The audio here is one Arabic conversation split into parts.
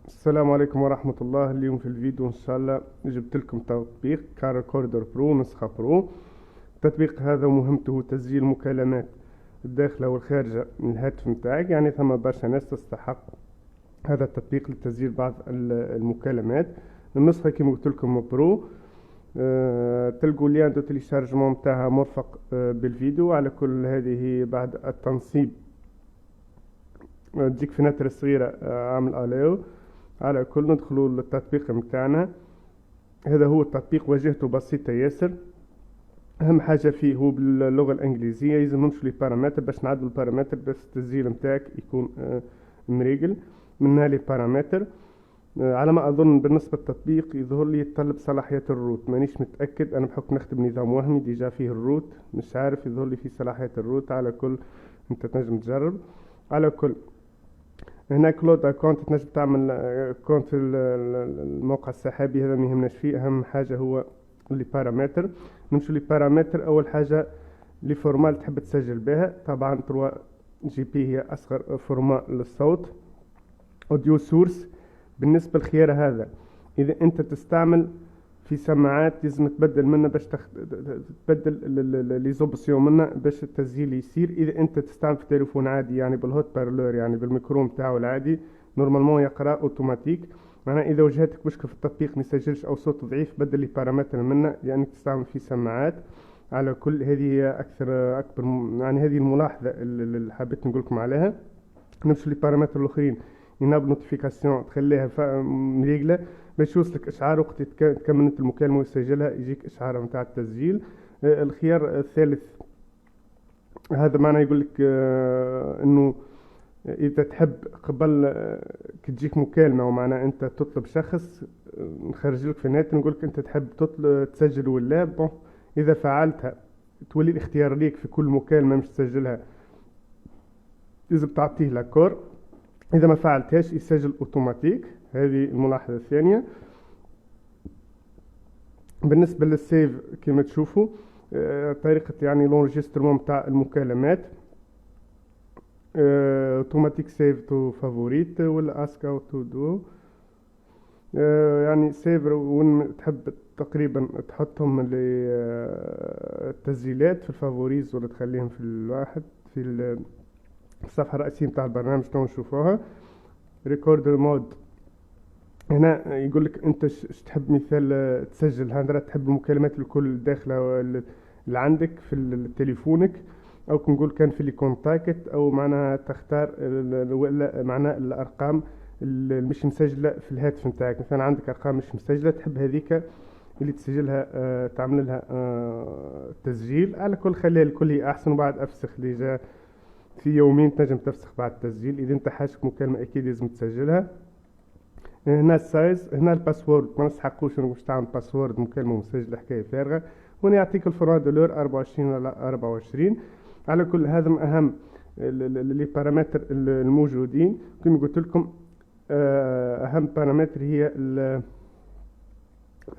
السلام عليكم ورحمة الله. اليوم في الفيديو إن شاء الله جبت لكم تطبيق كاركوردر برو نسخة برو. التطبيق هذا مهمته تسجيل مكالمات الداخلة والخارجة من الهاتف متاعك، يعني ثم برشا ناس تستحق هذا التطبيق لتسجيل بعض المكالمات. النسخة كما قلت لكم برو. تلقوا ليان دو تيليشارجمون متاعها مرفق بالفيديو. على كل هذه بعد التنصيب تجيك فناتر صغيرة عامل ألاو. على كل ندخلوا للتطبيق متاعنا. هذا هو التطبيق، واجهته بسيطة ياسر. أهم حاجة فيه هو باللغة الإنجليزية. يلزم نمشوا لي بارامتر باش نعدلوا البارامتر باش التسجيل متاعك يكون مريقل. منها لي بارامتر على ما أظن بالنسبة للتطبيق يظهر لي يتطلب صلاحيات الروت، مانيش متأكد أنا بحكم نخدم نظام وهمي ديجا فيه الروت، مش عارف يظهر لي فيه صلاحيات الروت. على كل أنت تنجم تجرب. على كل هنا كلود اكونت تنجم تعمل اكونت في الموقع السحابي، هذا ما يهمناش فيه. اهم حاجه هو لي بارامتر. نمشوا لي بارامتر. اول حاجه لي فورمال تحب تسجل بها، طبعا 3 جي بي هي اصغر فورما للصوت. اوديو سورس بالنسبه للخيار هذا اذا انت تستعمل في سماعات لازم تبدل منها باش تبدل لي زوبسيون منها باش التسجيل يصير. اذا انت تستعمل في تليفون عادي يعني بالهوت بارلور يعني بالميكرو نتاعو العادي نورمالمون يقرا اوتوماتيك. معناها اذا واجهتك مشكله في التطبيق ما يسجلش او صوت ضعيف بدل لي بارامتر منها لانك تستعمل في سماعات. على كل هذه اكبر يعني هذه الملاحظه اللي حبيت نقول لكم عليها. نمشي لي بارامتر الاخرين. يناب نوتيفيكاسيون تخليها مريقله باش يوصلك اشعار وقت تكمل انت المكالمه ويسجلها يجيك اشعار نتاع التسجيل. الخيار الثالث هذا معناه يقول لك انه اذا تحب قبل كي تجيك مكالمه ومعناه انت تطلب شخص نخرج لك في النت نقول لك انت تحب تسجل ولا بون. اذا فعلتها تولي الاختيار ليك في كل مكالمه مش تسجلها لازم تعطيه لاكور. اذا ما فعلتهاش يسجل اوتوماتيك. هذه الملاحظه الثانيه. بالنسبه للسيف كما تشوفوا طريقه يعني لونجسترمون تاع المكالمات اوتوماتيك سيف تو فافوريت ولا اسك او تو دو. يعني سيف وين تحب تقريبا تحطهم للتسجيلات في الفافوريز ولا تخليهم في الواحد في الصفحه الرئيسيه نتاع البرنامج تو نشوفوها. ريكورد مود هنا يقول لك انت تحب مثال تسجل هذا تحب المكالمات الكل داخله اللي عندك في تليفونك او كنقول كان في لي كونتاكت او معناها تختار ولا معناها الارقام اللي مش مسجله في الهاتف نتاعك. مثلا عندك ارقام مش مسجله تحب هذيك اللي تسجلها تعمل لها تسجيل. على كل خليها الكل هي احسن وبعد افسخ اللي جا في يومين تنجم تفسخ بعد التسجيل. اذا انت حاجك مكالمه اكيد لازم تسجلها. هنا السايز هنا الباسورد ما نسحقوش باش تعمل باسورد مكالمه مسجله حكايه فارغه. هنا يعطيك الفرون دولار 24 ولا 24. على كل هذا من اهم لي بارامتر الموجودين. كما قلت لكم اهم بارامتر هي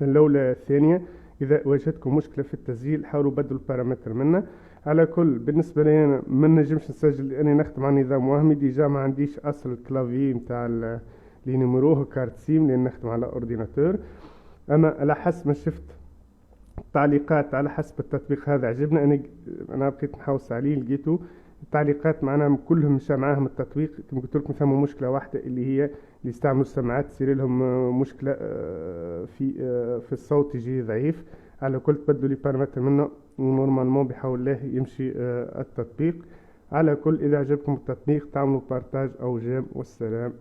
الاولى الثانيه. اذا واجهتكم مشكله في التسجيل حاولوا بدلوا البارامتر منها. على كل بالنسبه لي انا ما نجمش نسجل لاني نخدم على نظام وهمي ديجا ما عنديش اصل الكلافي نتاع اللي نمروه كارت سيم لان نخدم على اورديناتور. اما على حسب ما شفت التعليقات على حسب التطبيق هذا عجبنا انا بقيت نحوس عليه لقيته التعليقات معناها كلهم مشى معاهم التطبيق. كما قلت لكم ثم مشكله واحده اللي هي اللي يستعملوا السماعات تصير لهم مشكله في الصوت يجي ضعيف. على كل تبدلوا لي بارامتر منه نورمالمون بحول الله يمشي التطبيق. على كل اذا عجبكم التطبيق تعملوا بارتاج او جيم والسلام.